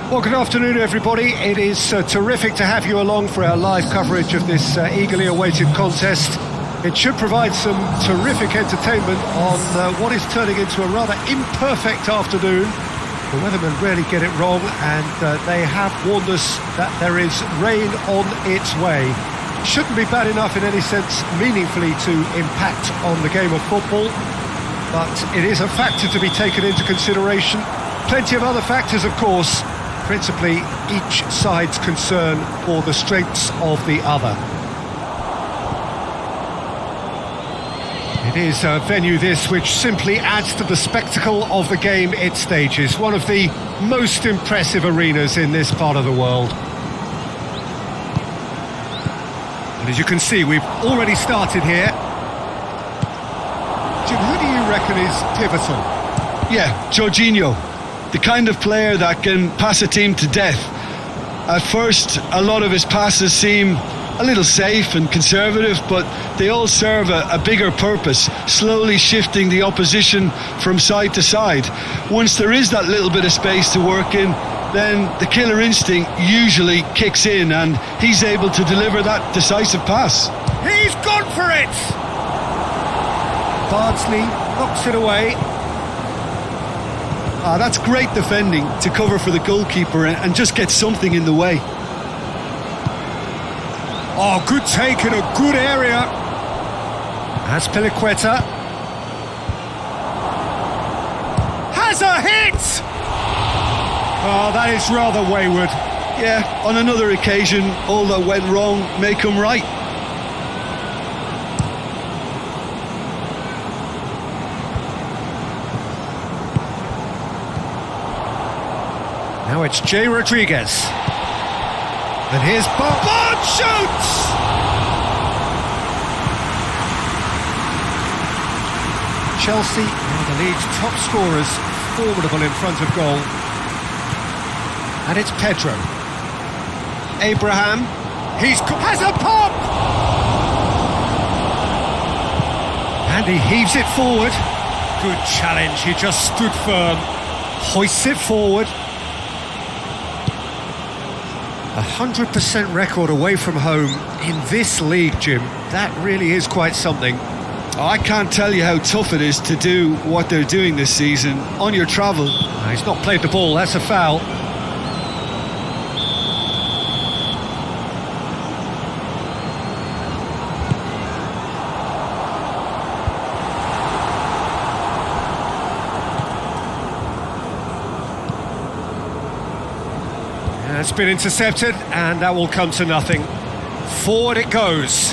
Well, good afternoon, everybody. It is terrific to have you along for our live coverage of this eagerly awaited contest. It should provide some terrific entertainment on what is turning into a rather imperfect afternoon. The weathermen rarely get it wrong, and they have warned us that there is rain on its way. Shouldn't be bad enough in any sense meaningfully to impact on the game of football, but it is a factor to be taken into consideration. Plenty of other factors, of course, principally each side's concern for the strengths of the other. It is a venue this which simply adds to the spectacle of the game it stages, one of the most impressive arenas in this part of the world. And as you can see, we've already started here. Jim, who do you reckon is pivotal? Yeah, Jorginho. The kind of player that can pass a team to death. At first, a lot of his passes seem a little safe and conservative, but they all serve a bigger purpose, slowly shifting the opposition from side to side. Once there is that little bit of space to work in, then the killer instinct usually kicks in and he's able to deliver that decisive pass. He's gone for it! Bardsley knocks it away. That's great defending to cover for the goalkeeper and just get something in the way. Oh, good take in a good area. That's Piliqueta. Has a hit! Oh, that is rather wayward. Yeah, on another occasion, all that went wrong may come right. Now it's Jay Rodriguez. And here's Bard. Bard shoots! Chelsea are the league's top scorers, formidable in front of goal. And it's Pedro. Abraham. Has a pop! And he heaves it forward. Good challenge, he just stood firm. Hoists it forward. 100% record away from home in this league, Jim. That really is quite something. I can't tell you how tough it is to do what they're doing this season on your travel. No, he's not played the ball, that's a foul. It's been intercepted, and that will come to nothing. Forward it goes.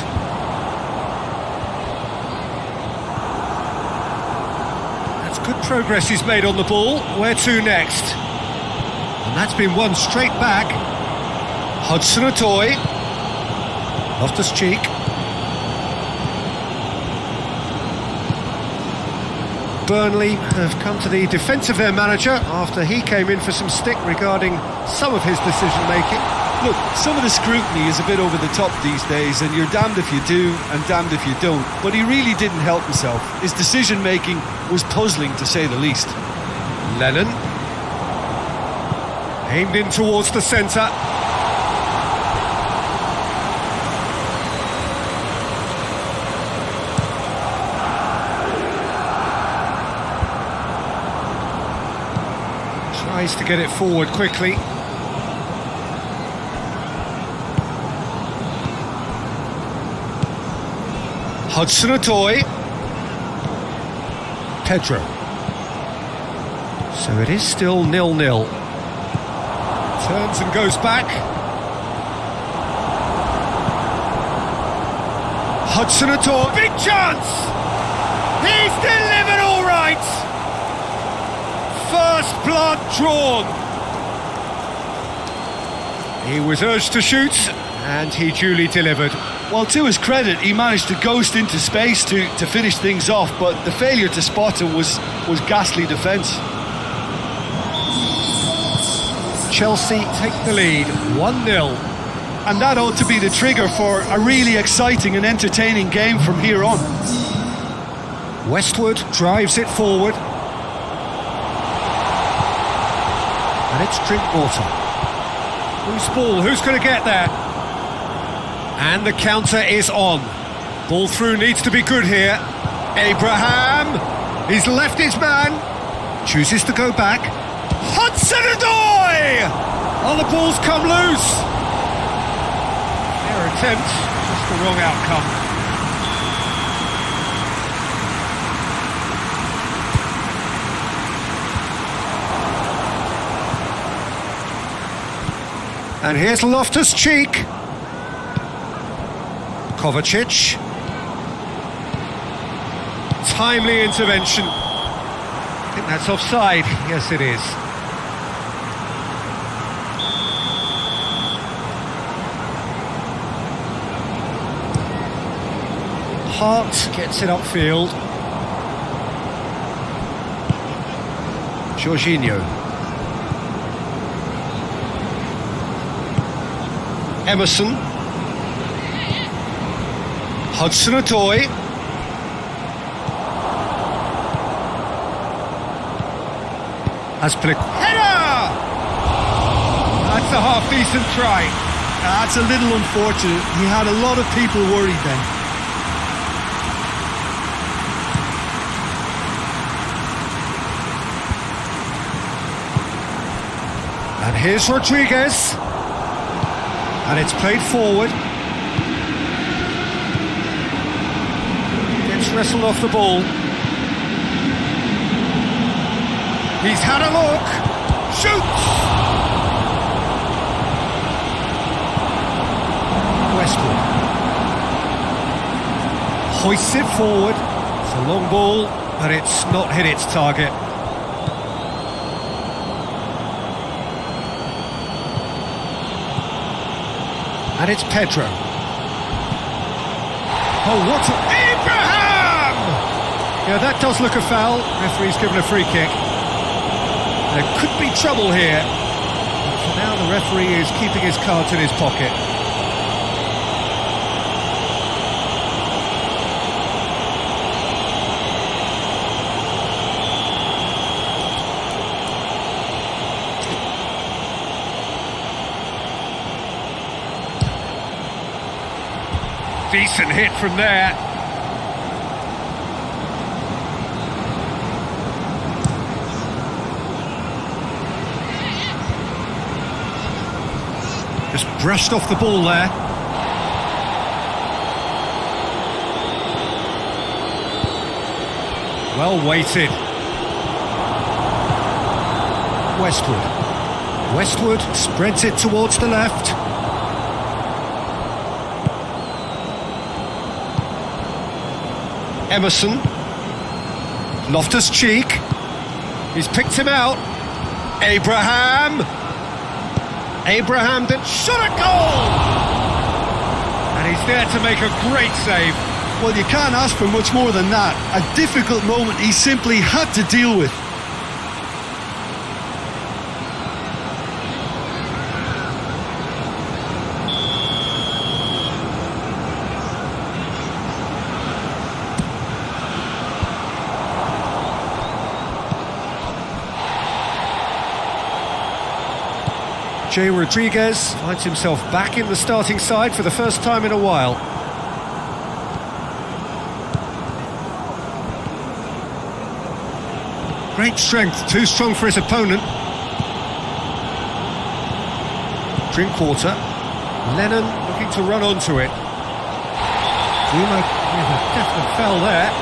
That's good progress he's made on the ball. Where to next? And that's been won straight back. Hudson-Odoi. Loftus-Cheek. Burnley have come to the defence of their manager after he came in for some stick regarding some of his decision-making. Look, some of the scrutiny is a bit over the top these days, and you're damned if you do and damned if you don't. But he really didn't help himself. His decision-making was puzzling, to say the least. Lennon. Aimed in towards the centre. Tries to get it forward quickly. Hudson-Odoi. Pedro. So it is still 0-0. Turns and goes back. Hudson-Odoi. Big chance! He's delivered all right! First blood drawn. He was urged to shoot, and he duly delivered. Well, to his credit, he managed to ghost into space to finish things off, but the failure to spot him was ghastly defence. Chelsea take the lead, 1-0. And that ought to be the trigger for a really exciting and entertaining game from here on. Westwood drives it forward. And it's Drinkwater. Who's ball? Who's going to get there? And the counter is on. Ball through needs to be good here. Abraham! He's left his man. Chooses to go back. Hudson-Odoi! Oh, the ball's come loose. Their attempt, just the wrong outcome. And here's Loftus-Cheek. Kovacic. Timely intervention. I think that's offside. Yes, it is. Hart gets it upfield. Jorginho. Emerson. Hudson-Odoi. Header! That's a half-decent try. That's a little unfortunate. He had a lot of people worried then. And here's Rodriguez. And it's played forward. Gets wrestled off the ball. He's had a look. Shoots! Westwood. Hoists it forward. It's a long ball, but it's not hit its target. And it's Pedro. Oh, what a... Abraham! Yeah, that does look a foul. Referee's given a free kick. There could be trouble here. But for now, the referee is keeping his cards in his pocket. Decent hit from there. Just brushed off the ball there. Well weighted. Westwood. Westwood spreads it towards the left. Emerson. Loftus-Cheek. He's picked him out. Abraham. Abraham that shot a goal! And he's there to make a great save. Well, you can't ask for much more than that. A difficult moment he simply had to deal with. Jay Rodriguez finds himself back in the starting side for the first time in a while. Great strength, too strong for his opponent. Drinkwater. Lennon looking to run onto it. Zuma with a definite foul there.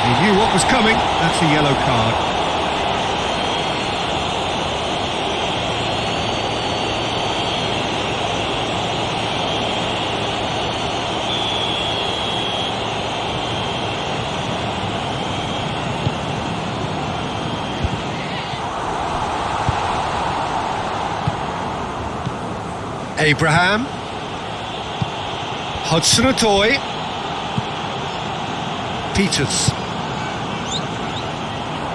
He knew what was coming. That's a yellow card. Abraham. Hudson-Odoi. Peters.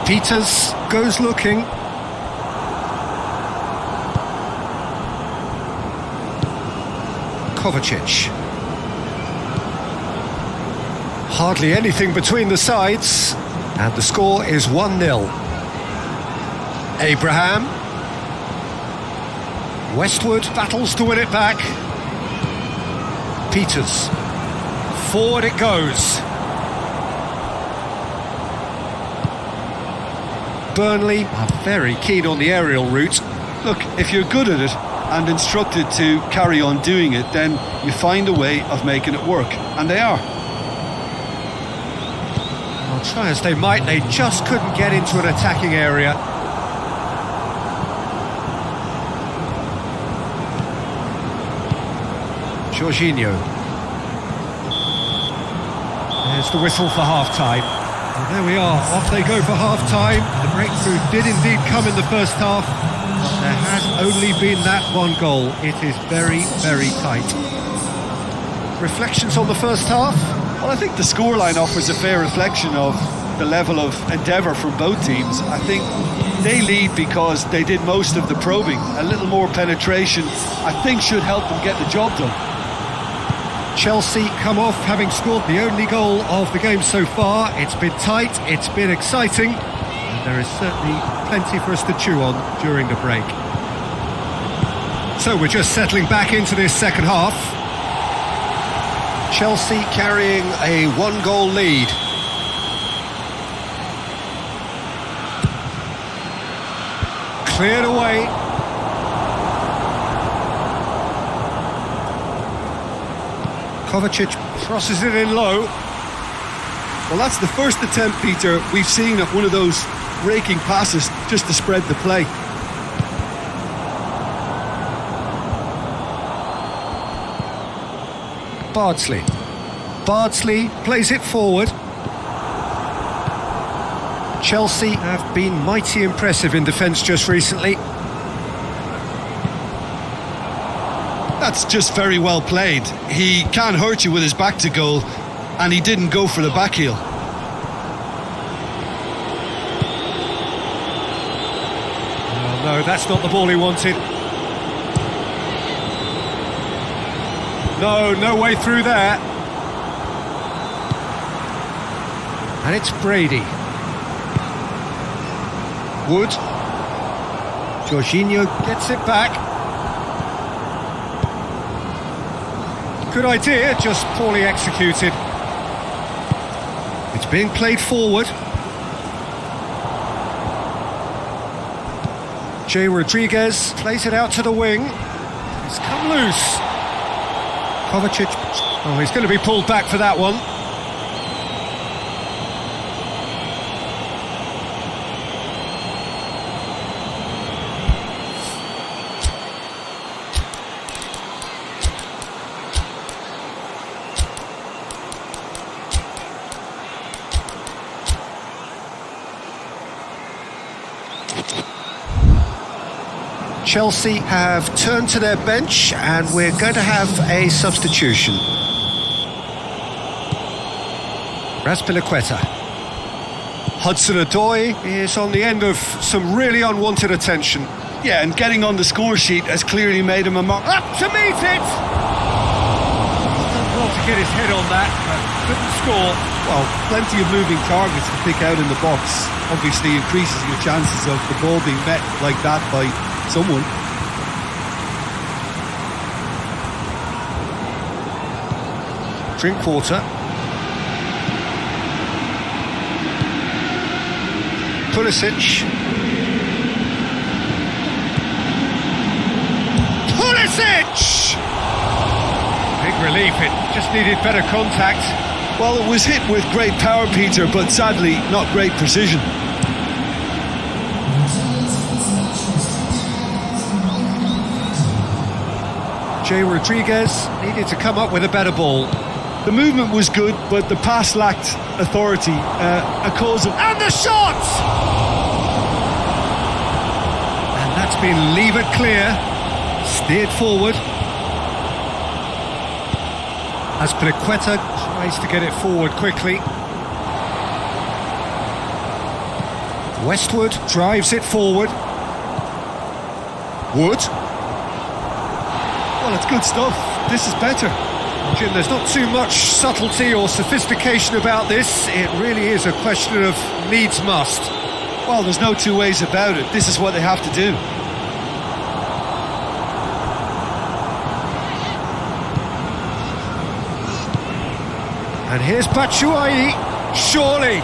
Peters goes looking. Kovacic. Hardly anything between the sides, and the score is 1-0. Abraham. Westwood battles to win it back. Peters. Forward it goes. Burnley are very keen on the aerial route. Look, if you're good at it and instructed to carry on doing it, then you find a way of making it work, and they are. Well, try as they might, they just couldn't get into an attacking area. Jorginho. There's the whistle for half-time. And there we are, off they go for half-time. The breakthrough did indeed come in the first half. There has only been that one goal. It is very, very tight. Reflections on the first half? Well, I think the scoreline offers a fair reflection of the level of endeavour from both teams. I think they lead because they did most of the probing. A little more penetration, I think, should help them get the job done. Chelsea come off having scored the only goal of the game so far. It's been tight, it's been exciting, and there is certainly plenty for us to chew on during the break. So we're just settling back into this second half. Chelsea carrying a one-goal lead. Cleared away. Kovacic crosses it in low. Well, that's the first attempt, Peter, we've seen at one of those raking passes just to spread the play. Bardsley. Bardsley plays it forward. Chelsea have been mighty impressive in defence just recently. That's just very well played. He can't hurt you with his back to goal, and he didn't go for the back heel. Oh, no, that's not the ball he wanted. No way through there. And it's Brady. Wood. Jorginho gets it back. Good idea, just poorly executed. It's being played forward. Jay Rodriguez plays it out to the wing. It's come loose. Kovacic. Oh, he's going to be pulled back for that one. Chelsea have turned to their bench and we're going to have a substitution. Raspilicueta. Hudson-Odoi is on the end of some really unwanted attention. Yeah, and getting on the score sheet has clearly made him a mark. Up to meet it! Well to get his head on that, but couldn't score. Well, plenty of moving targets to pick out in the box. Obviously increases your chances of the ball being met like that by someone. Drinkwater. Pulisic. Pulisic! Big relief, it just needed better contact. Well, it was hit with great power, Peter, but sadly not great precision. Jay Rodriguez needed to come up with a better ball. The movement was good, but the pass lacked authority. A cause of... And the shot! And that's been levered clear. Steered forward. Aspilicueta tries to get it forward quickly. Westwood drives it forward. Wood. Well, it's good stuff. This is better. Jim, there's not too much subtlety or sophistication about this. It really is a question of needs must. Well, there's no two ways about it. This is what they have to do. And here's Batshuayi, surely.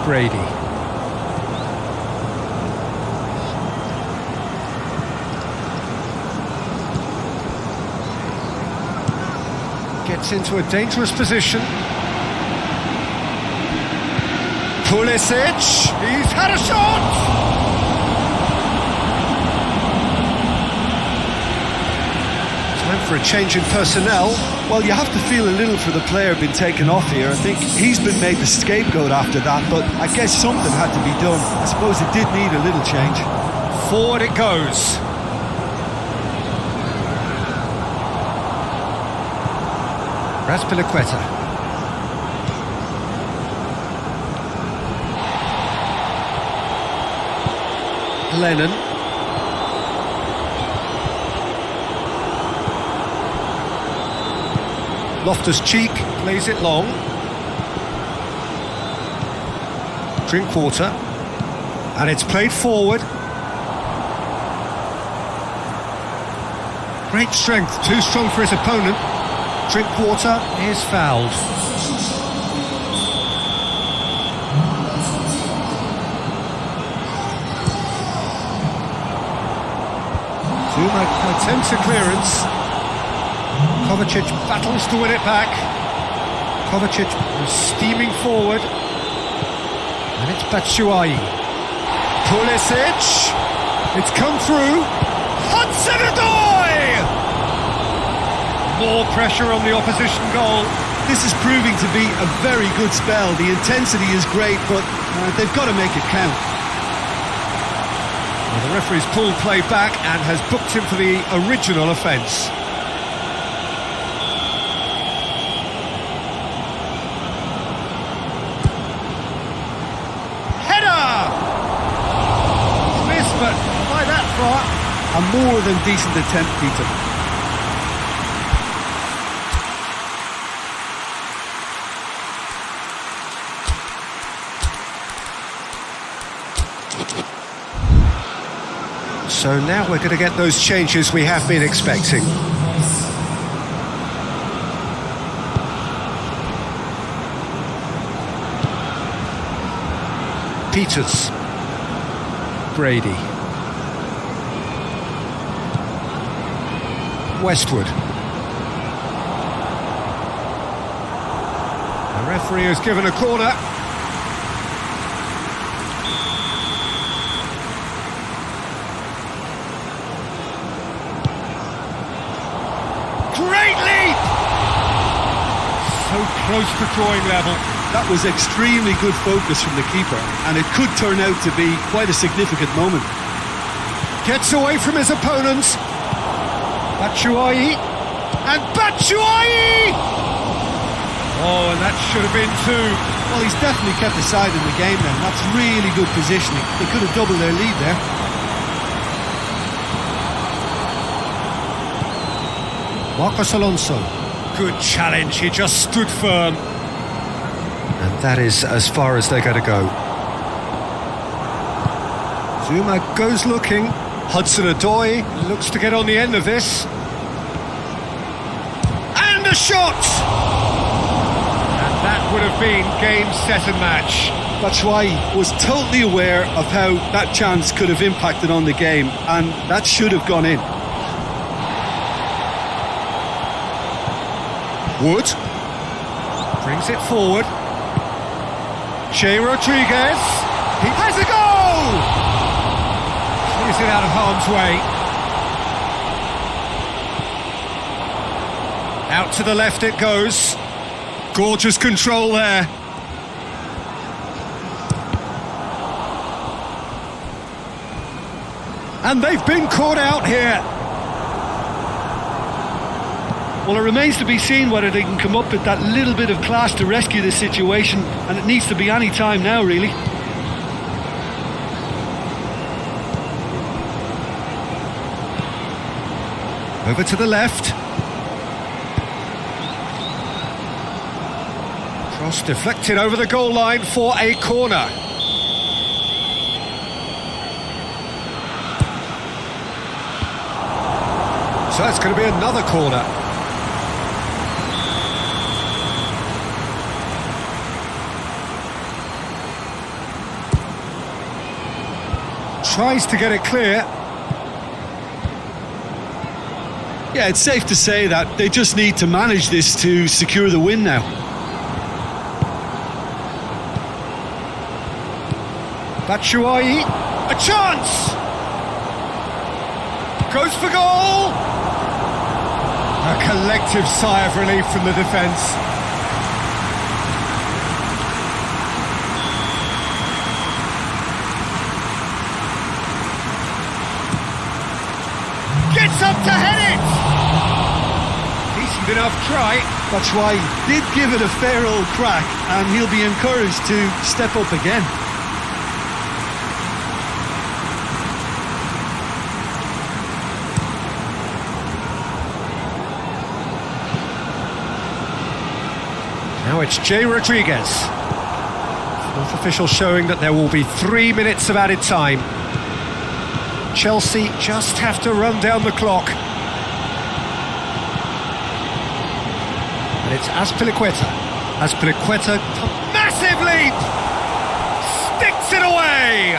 Brady. Gets into a dangerous position. Pulisic, he's had a shot! Time for a change in personnel. Well, you have to feel a little for the player being taken off here. I think he's been made the scapegoat after that, but I guess something had to be done. I suppose it did need a little change. Forward it goes. Razpilicueta. Lennon. Loftus-Cheek plays it long. Drinkwater. And it's played forward. Great strength, too strong for his opponent. Drinkwater is fouled. Zuma attempts a clearance. Kovacic battles to win it back. Kovacic is steaming forward. And it's Batshuayi. Pulisic. It's come through. Hudson-Odoi! More pressure on the opposition goal. This is proving to be a very good spell. The intensity is great, but they've got to make it count. Well, the referee's pulled play back and has booked him for the original offence. Header! Missed, but by that far. A more than decent attempt, Peter. So now we're going to get those changes we have been expecting. Peters. Brady. Westwood. The referee has given a corner. Great leap! So close to drawing level. That was extremely good focus from the keeper, and it could turn out to be quite a significant moment. Gets away from his opponents. Batshuayi. And Batshuayi! Oh, and that should have been two. Well, he's definitely kept the side in the game then. That's really good positioning. They could have doubled their lead there. Marcos Alonso. Good challenge, he just stood firm. And that is as far as they're going to go. Zuma goes looking. Hudson-Odoi looks to get on the end of this. And a shot! And that would have been game, set and match. Batshuayi was totally aware of how that chance could have impacted on the game, and that should have gone in. Wood brings it forward. Che Rodriguez, he has a goal! Clears it out of harm's way. Out to the left it goes. Gorgeous control there. And they've been caught out here. Well, it remains to be seen whether they can come up with that little bit of class to rescue this situation, and it needs to be any time now, really. Over to the left. Cross deflected over the goal line for a corner. So it's going to be another corner. Tries to get it clear. Yeah, it's safe to say that they just need to manage this to secure the win now. Batshuayi, a chance! Goes for goal! A collective sigh of relief from the defence. Gets up to head it! Decent enough try. Batshuayi did give it a fair old crack, and he'll be encouraged to step up again. Now it's Jay Rodriguez. Fourth official showing that there will be 3 minutes of added time. Chelsea just have to run down the clock. And it's Azpilicueta. Azpilicueta, massive leap! Sticks it away!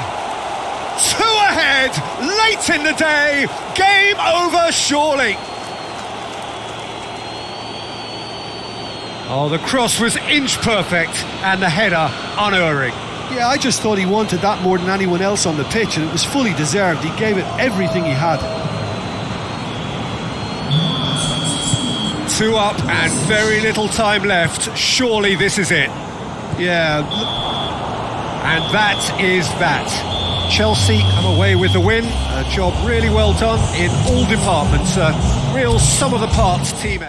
2 ahead, late in the day, game over surely. Oh, the cross was inch perfect and the header unerring. Yeah, I just thought he wanted that more than anyone else on the pitch, and it was fully deserved. He gave it everything he had. 2 up and very little time left. Surely this is it. Yeah. And that is that. Chelsea come away with the win. A job really well done in all departments. A real sum of the parts team.